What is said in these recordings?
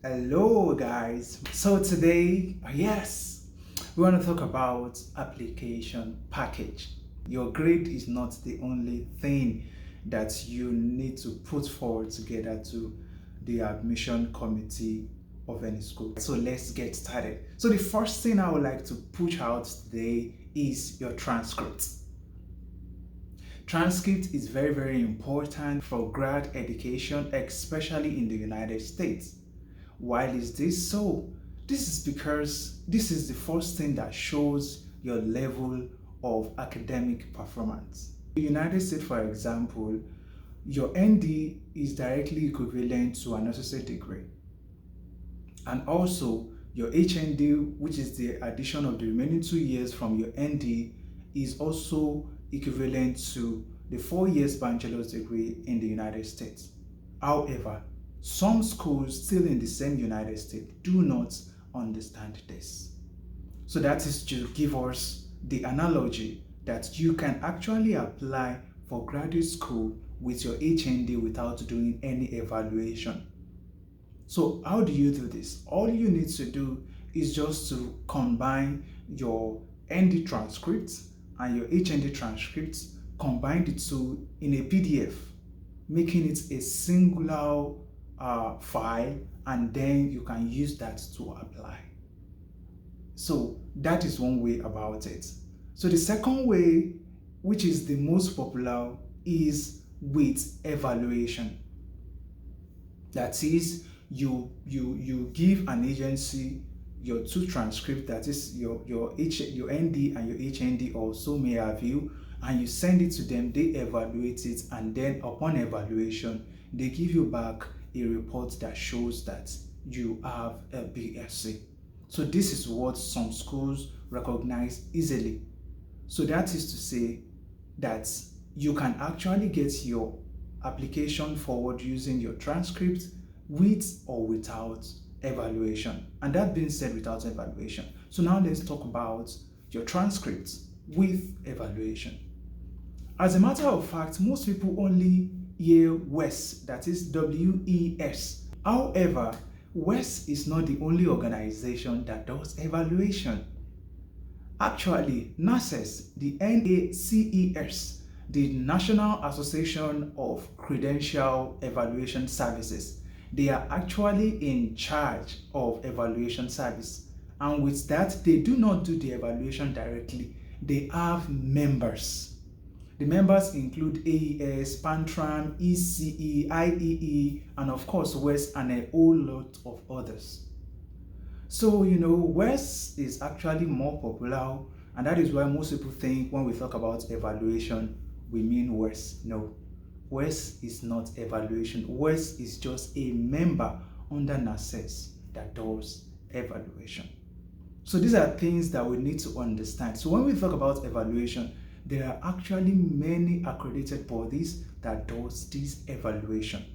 Hello guys, so today yes, we want to talk about application package. Your grade is not the only thing that you need to put forward together to the admission committee of any school. So let's get started. So the first thing I would like to push out today is your transcript. Transcript is very important for grad education, especially in the United States. Why is this so? This is because this is the first thing that shows your level of academic performance. In the United States, for example, your ND is directly equivalent to an associate degree. And also, your HND, which is the addition of the remaining 2 years from your ND, is also equivalent to the 4 years bachelor's degree in the United States. However, some schools still in the same United States do not understand this. So that is to give us the analogy that you can actually apply for graduate school with your HND without doing any evaluation. So how do you do this? All you need to do is just to combine your ND transcripts and your HND transcripts, combine the two in a PDF, making it a singular file, and then you can use that to apply. So that is one way about it. So the second way, which is the most popular, is with evaluation. That is, you give an agency your two transcripts, that is your ND and your HND also may have you, and you send it to them, they evaluate it, and then upon evaluation they give you back a report that shows that you have a BSc. So this is what some schools recognize easily. So that is to say that you can actually get your application forward using your transcript with or without evaluation. And that being said, without evaluation. So now let's talk about your transcript with evaluation. As a matter of fact, most people only hear WES, that is WES. However, WES is not the only organization that does evaluation. Actually, NACES, the NACES, the National Association of Credential Evaluation Services, they are actually in charge of evaluation service. And with that, they do not do the evaluation directly. They have members. The members include AES, PANTRAM, ECE, IEE, and of course WES, and a whole lot of others. So, WES is actually more popular, and that is why most people think when we talk about evaluation, we mean WES. No, WES is not evaluation. WES is just a member under NACES that does evaluation. So these are things that we need to understand. So when we talk about evaluation, there are actually many accredited bodies that does this evaluation.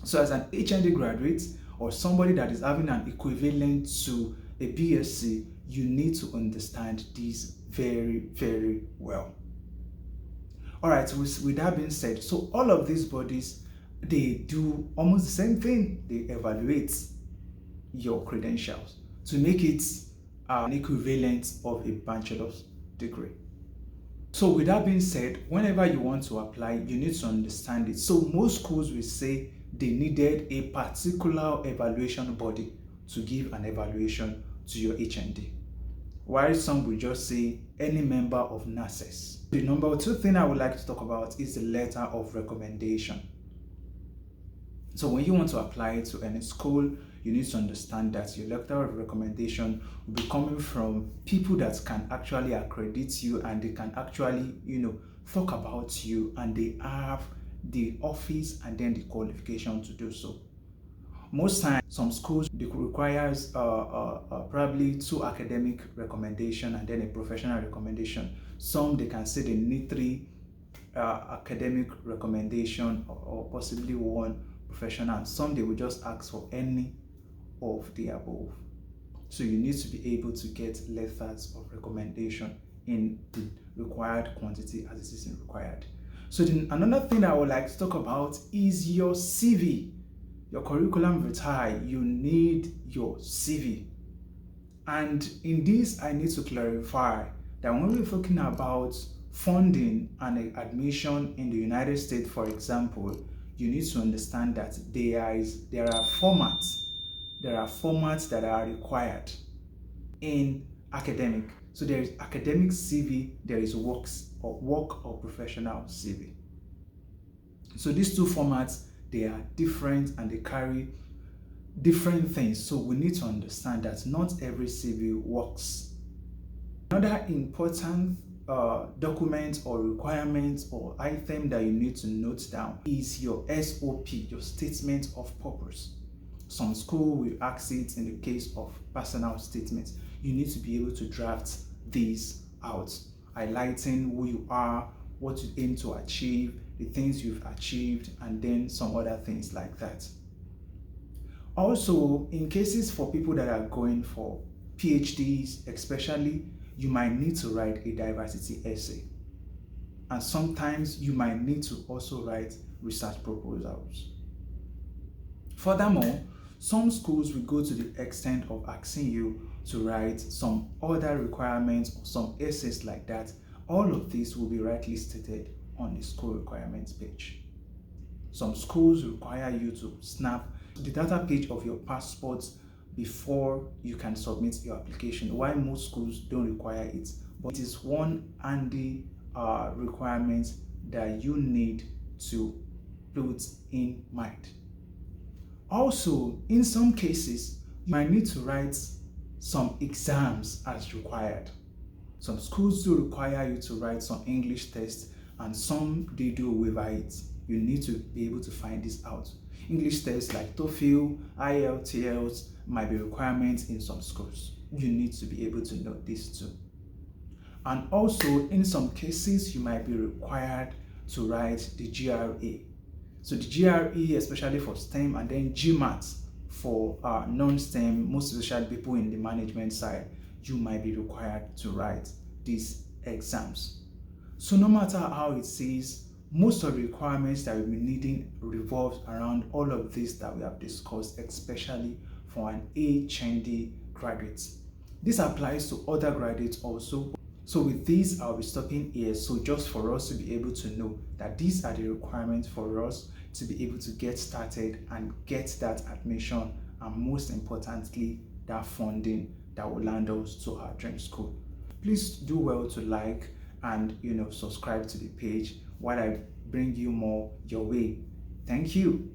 So as an HND graduate or somebody that is having an equivalent to a BSc, you need to understand this very well. All right, with that being said, so all of these bodies, they do almost the same thing. They evaluate your credentials to make it an equivalent of a bachelor's degree. So with that being said, whenever you want to apply, you need to understand it. So most schools will say they needed a particular evaluation body to give an evaluation to your HND, while some will just say any member of NACES. The number two thing I would like to talk about is the letter of recommendation. So when you want to apply to any school, you need to understand that your letter of recommendation will be coming from people that can actually accredit you, and they can actually, talk about you, and they have the office and then the qualification to do so. Most times, some schools requires probably 2 academic recommendation and then a professional recommendation. Some they can say they need 3 academic recommendation or possibly 1 professional, and some they will just ask for any of the above. So you need to be able to get letters of recommendation in the required quantity as it is in required. So then another thing I would like to talk about is your CV. Your curriculum vitae, you need your CV. And in this, I need to clarify that when we're talking about funding and admission in the United States, for example, you need to understand that there are formats. There are formats that are required in academic. So there is academic CV, there is work or professional CV. So these two formats, they are different and they carry different things. So we need to understand that not every CV works. Another important document or requirement or item that you need to note down is your SOP, your statement of purpose. Some school will ask it in the case of personal statements. You need to be able to draft these out, highlighting who you are, what you aim to achieve, the things you've achieved, and then some other things like that. Also, in cases for people that are going for PhDs especially, you might need to write a diversity essay. And sometimes you might need to also write research proposals. Furthermore, some schools will go to the extent of asking you to write some other requirements or some essays like that. All of this will be rightly stated on the school requirements page. Some schools require you to snap the data page of your passport before you can submit your application, while most schools don't require it. But it is one handy requirement that you need to put in mind. Also, in some cases, you might need to write some exams as required. Some schools do require you to write some English tests, and some they do waiver it. You need to be able to find this out. English tests like TOEFL, IELTS might be requirements in some schools. You need to be able to know this too. And also, in some cases, you might be required to write the GRE. So the GRE, especially for STEM, and then GMAT for non-STEM, most especially people in the management side, you might be required to write these exams. So no matter how it is, most of the requirements that we'll be needing revolves around all of this that we have discussed, especially for an HND graduate. This applies to other graduates also. So with this, I'll be stopping here. So just for us to be able to know that these are the requirements for us to be able to get started and get that admission, and most importantly, that funding that will land us to our dream school. Please do well to like and subscribe to the page while I bring you more your way. Thank you.